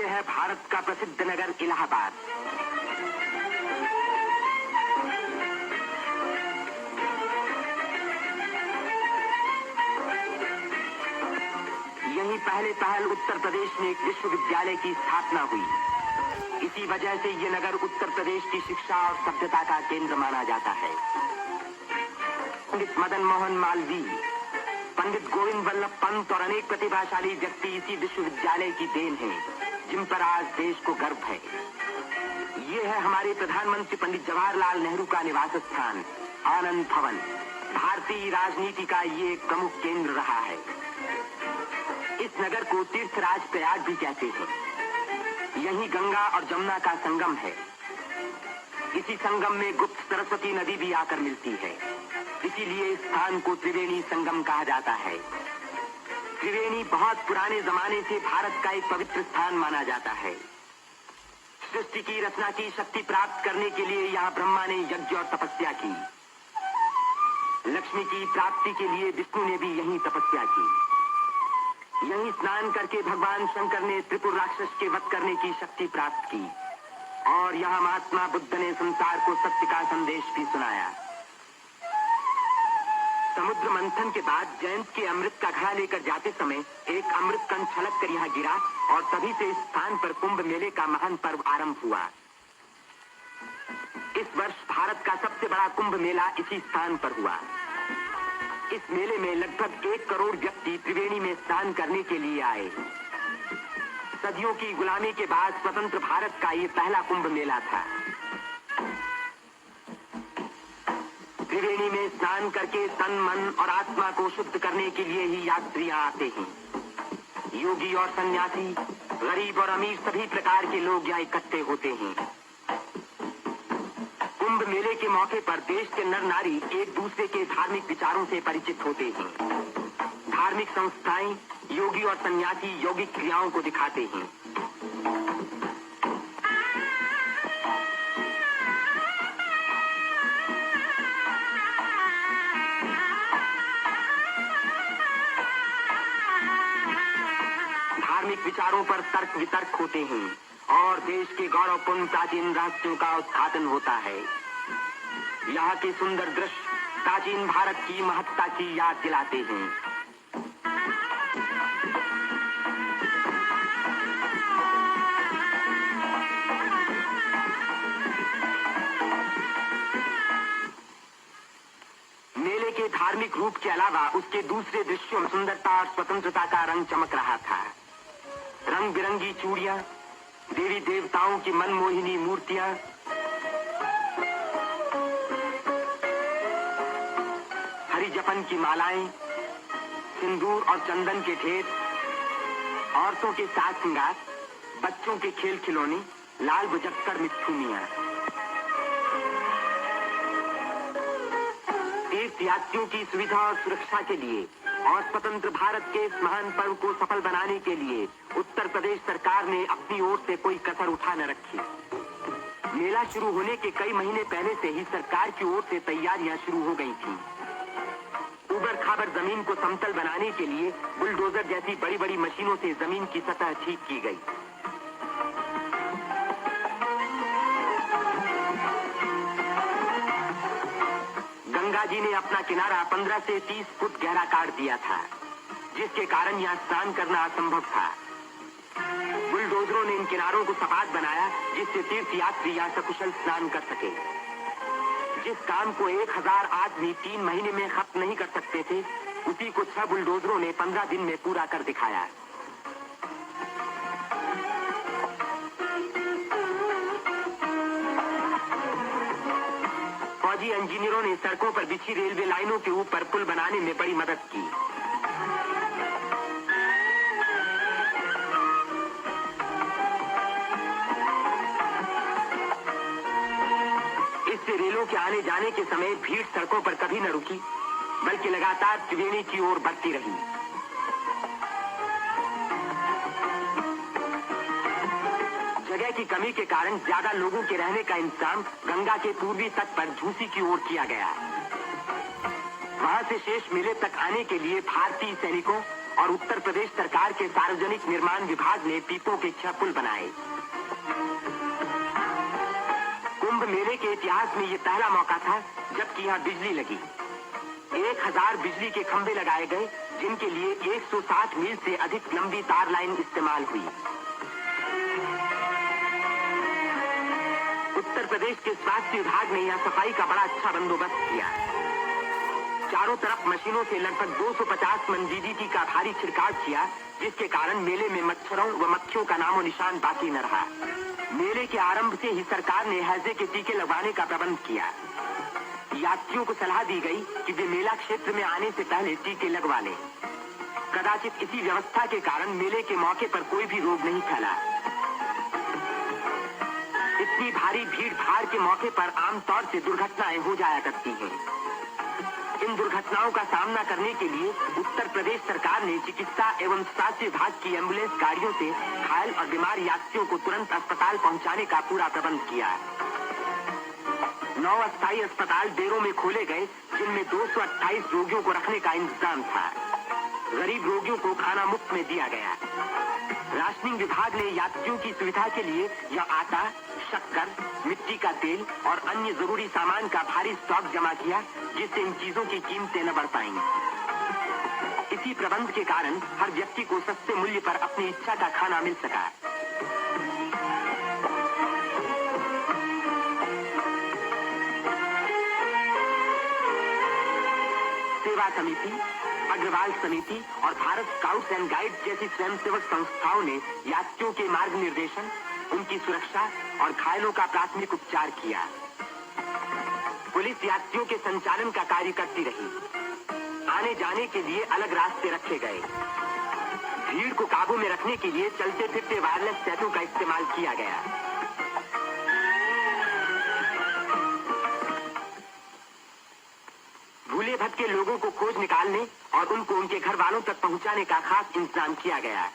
ये है भारत का प्रसिद्ध नगर इलाहाबाद। यहीं पहल उत्तर प्रदेश में एक विश्वविद्यालय की स्थापना हुई। इसी वजह से ये नगर उत्तर प्रदेश की शिक्षा और सभ्यता का केंद्र माना जाता है। पंडित मदन मोहन मालवीय, पंडित गोविंद वल्लभ पंत और अनेक प्रतिभाशाली व्यक्ति इसी विश्वविद्यालय की देन हैं, जिन पर आज देश को गर्व है। ये है हमारे प्रधानमंत्री पंडित जवाहरलाल नेहरू का निवास स्थान, आनंद भवन। भारतीय राजनीति का ये एक प्रमुख केंद्र रहा है। इस नगर को तीर्थराज प्रयाग भी कहते हैं। यहीं गंगा और जमुना का संगम है। इसी संगम में गुप्त सरस्वती नदी भी आकर मिलती है। इसीलिए इस स्थान को त्रिवेणी संगम कहा जाता है। त्रिवेणी बहुत पुराने जमाने से भारत का एक पवित्र स्थान माना जाता है। सृष्टि की रचना की शक्ति प्राप्त करने के लिए यहाँ ब्रह्मा ने यज्ञ और तपस्या की। लक्ष्मी की प्राप्ति के लिए विष्णु ने भी यहीं तपस्या की। यहीं स्नान करके भगवान शंकर ने त्रिपुर राक्षस के वध करने की शक्ति प्राप्त की और यहाँ महात्मा बुद्ध ने संसार को सत्य का संदेश भी सुनाया। समुद्र मंथन के बाद जयंत के अमृत का घड़ा लेकर जाते समय एक अमृत कण छलक कर यहाँ गिरा और तभी से इस स्थान पर कुंभ मेले का महान पर्व आरंभ हुआ। इस वर्ष भारत का सबसे बड़ा कुंभ मेला इसी स्थान पर हुआ। इस मेले में लगभग 1 करोड़ व्यक्ति त्रिवेणी में स्नान करने के लिए आए। सदियों की गुलामी के बाद स्वतंत्र भारत का ये पहला कुंभ मेला था। त्रिवेणी में स्नान करके तन, मन और आत्मा को शुद्ध करने के लिए ही यात्री आते हैं। योगी और सन्यासी, गरीब और अमीर सभी प्रकार के लोग यहाँ इकट्ठे होते हैं। कुंभ मेले के मौके पर देश के नर नारी एक दूसरे के धार्मिक विचारों से परिचित होते हैं। धार्मिक संस्थाएं योगी और सन्यासी यौगिक क्रियाओं को दिखाते हैं। धार्मिक विचारों पर तर्क वितर्क होते हैं और देश के गौरवपूर्ण प्राचीन रहस्यों का उद्घाटन होता है। यहाँ के सुंदर दृश्य प्राचीन भारत की महत्ता की याद दिलाते हैं। मेले के धार्मिक रूप के अलावा उसके दूसरे दृश्यों में सुंदरता और स्वतंत्रता का रंग चमक रहा था। रंग बिरंगी चूड़ियां, देवी देवताओं की मनमोहिनी मूर्तियां, हरी जपन की मालाएं, सिंदूर और चंदन के ढेर, औरतों के साज श्रृंगार, बच्चों के खेल खिलौने, लाल बुझक्कड़ मिठुनियां। तीर्थयात्रियों की सुविधा और सुरक्षा के लिए और स्वतंत्र भारत के इस महान पर्व को सफल बनाने के लिए उत्तर प्रदेश सरकार ने अपनी ओर से कोई कसर उठा न रखी। मेला शुरू होने के कई महीने पहले से ही सरकार की ओर से तैयारियां शुरू हो गई थीं। उबड़ खाबड़ जमीन को समतल बनाने के लिए बुलडोजर जैसी बड़ी बड़ी मशीनों से जमीन की सतह ठीक की गई। गंगा जी ने अपना किनारा 15 से 30 फुट गहरा काट दिया था, जिसके कारण यहाँ स्नान करना असंभव था। बुलडोजरों ने इन किनारों को सपाट बनाया, जिससे तीर्थयात्री यहाँ सकुशल स्नान कर सके। जिस काम को 1000 आदमी 3 महीने में खत्म नहीं कर सकते थे, उसी को 6 बुलडोजरों ने 15 दिन में पूरा कर दिखाया। फौजी इंजीनियरों ने सड़कों पर बिछी रेलवे लाइनों के ऊपर पुल बनाने में बड़ी मदद की। इससे रेलों के आने जाने के समय भीड़ सड़कों पर कभी न रुकी, बल्कि लगातार त्रिवेणी की ओर बढ़ती रही। जगह की कमी के कारण ज्यादा लोगों के रहने का इंतजाम गंगा के पूर्वी तट पर झूसी की ओर किया गया। वहां से शेष मेले तक आने के लिए भारतीय सैनिकों और उत्तर प्रदेश सरकार के सार्वजनिक निर्माण विभाग ने पीपों के 6 पुल बनाए। कुंभ मेले के इतिहास में ये पहला मौका था जबकि यहाँ बिजली लगी। 1000 बिजली के खंभे लगाए गए, जिनके लिए 160 मील से अधिक लंबी तार लाइन इस्तेमाल हुई। उत्तर प्रदेश के स्वास्थ्य विभाग ने यहाँ सफाई का बड़ा अच्छा बंदोबस्त किया। चारों तरफ मशीनों से लगभग 250 मन डीडीटी का भारी छिड़काव किया, जिसके कारण मेले में मच्छरों व मक्खियों का नामो निशान बाकी न रहा। मेले के आरंभ से ही सरकार ने हैजे के टीके लगवाने का प्रबंध किया। यात्रियों को सलाह दी गई कि वे मेला क्षेत्र में आने से पहले टीके लगवा लें। कदाचित इसी व्यवस्था के कारण मेले के मौके पर कोई भी रोग नहीं फैला। इतनी भारी भीड़ भाड़ के मौके पर आमतौर से दुर्घटनाएं हो जाया करती हैं। इन दुर्घटनाओं का सामना करने के लिए उत्तर प्रदेश सरकार ने चिकित्सा एवं स्वास्थ्य विभाग की एम्बुलेंस गाड़ियों से घायल और बीमार यात्रियों को तुरंत अस्पताल पहुंचाने का पूरा प्रबंध किया। 9 अस्थायी अस्पताल डेरों में खोले गए, जिनमें 228 रोगियों को रखने का इंतजाम था। गरीब रोगियों को खाना मुफ्त में दिया गया। राशनिंग विभाग ने यात्रियों की सुविधा के लिए यह आटा, शक्कर, मिट्टी का तेल और अन्य जरूरी सामान का भारी स्टॉक जमा किया, जिससे इन चीजों की कीमतें न बढ़ पाएं। इसी प्रबंध के कारण हर व्यक्ति को सस्ते मूल्य पर अपनी इच्छा का खाना मिल सका। सेवा समिति, अग्रवाल समिति और भारत स्काउट्स एंड गाइड जैसी स्वयंसेवक संस्थाओं ने यात्रियों के मार्ग निर्देशन, उनकी सुरक्षा और घायलों का प्राथमिक उपचार किया। पुलिस यात्रियों के संचालन का कार्य करती रही। आने जाने के लिए अलग रास्ते रखे गए। भीड़ को काबू में रखने के लिए चलते फिरते वायरलेस सेटों का इस्तेमाल किया गया। भूले भटके लोगों को खोज निकालने और उनको उनके घर वालों तक पहुंचाने का खास इंतजाम किया गया।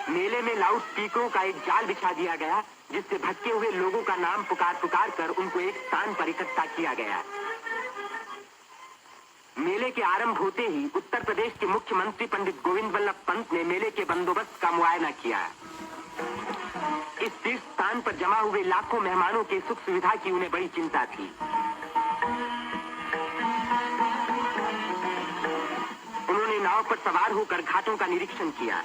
मेले में लाउड स्पीकरों का एक जाल बिछा दिया गया, जिससे भटके हुए लोगों का नाम पुकार पुकार कर उनको एक स्थान पर इकट्ठा किया गया। मेले के आरंभ होते ही उत्तर प्रदेश के मुख्यमंत्री पंडित गोविंद वल्लभ पंत ने मेले के बंदोबस्त का मुआयना किया। इस तीर्थ स्थान पर जमा हुए लाखों मेहमानों के सुख सुविधा की उन्हें बड़ी चिंता थी। उन्होंने नाव पर सवार होकर घाटों का निरीक्षण किया।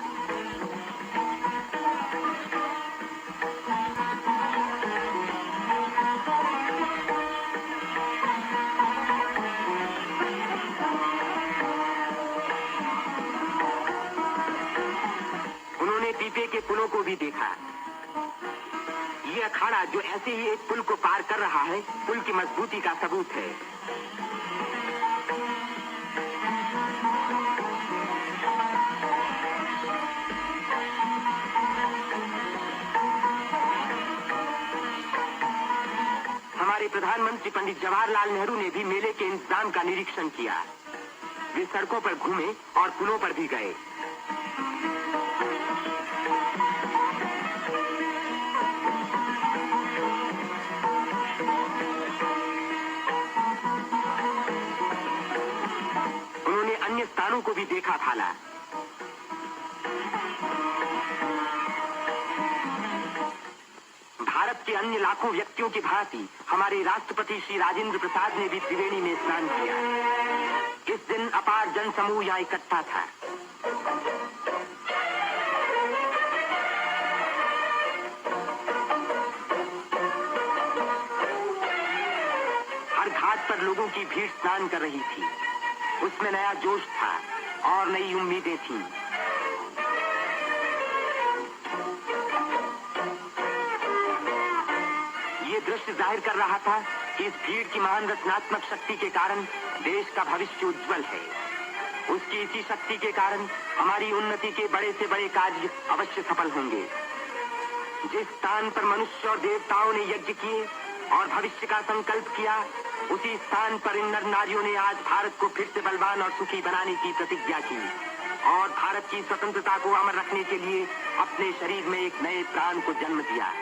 पीपे के पुलों को भी देखा। ये अखाड़ा जो ऐसे ही एक पुल को पार कर रहा है, पुल की मजबूती का सबूत है। हमारे प्रधानमंत्री पंडित जवाहरलाल नेहरू ने भी मेले के इंतजाम का निरीक्षण किया। वे सड़कों पर घूमे और पुलों पर भी गए। स्थानों को भी देखा भाला। भारत के अन्य लाखों व्यक्तियों की भांति हमारे राष्ट्रपति श्री राजेंद्र प्रसाद ने भी त्रिवेणी में स्नान किया। इस दिन अपार जनसमूह यहाँ इकट्ठा था। हर घाट पर लोगों की भीड़ स्नान कर रही थी। उसमें नया जोश था और नई उम्मीदें थीं। ये दृश्य जाहिर कर रहा था कि इस भीड़ की महान रचनात्मक शक्ति के कारण देश का भविष्य उज्जवल है। उसकी इसी शक्ति के कारण हमारी उन्नति के बड़े से बड़े कार्य अवश्य सफल होंगे। जिस स्थान पर मनुष्य और देवताओं ने यज्ञ किए और भविष्य का संकल्प किया, उसी स्थान पर इन नर नारियों ने आज भारत को फिर से बलवान और सुखी बनाने की प्रतिज्ञा की और भारत की स्वतंत्रता को अमर रखने के लिए अपने शरीर में एक नए प्राण को जन्म दिया।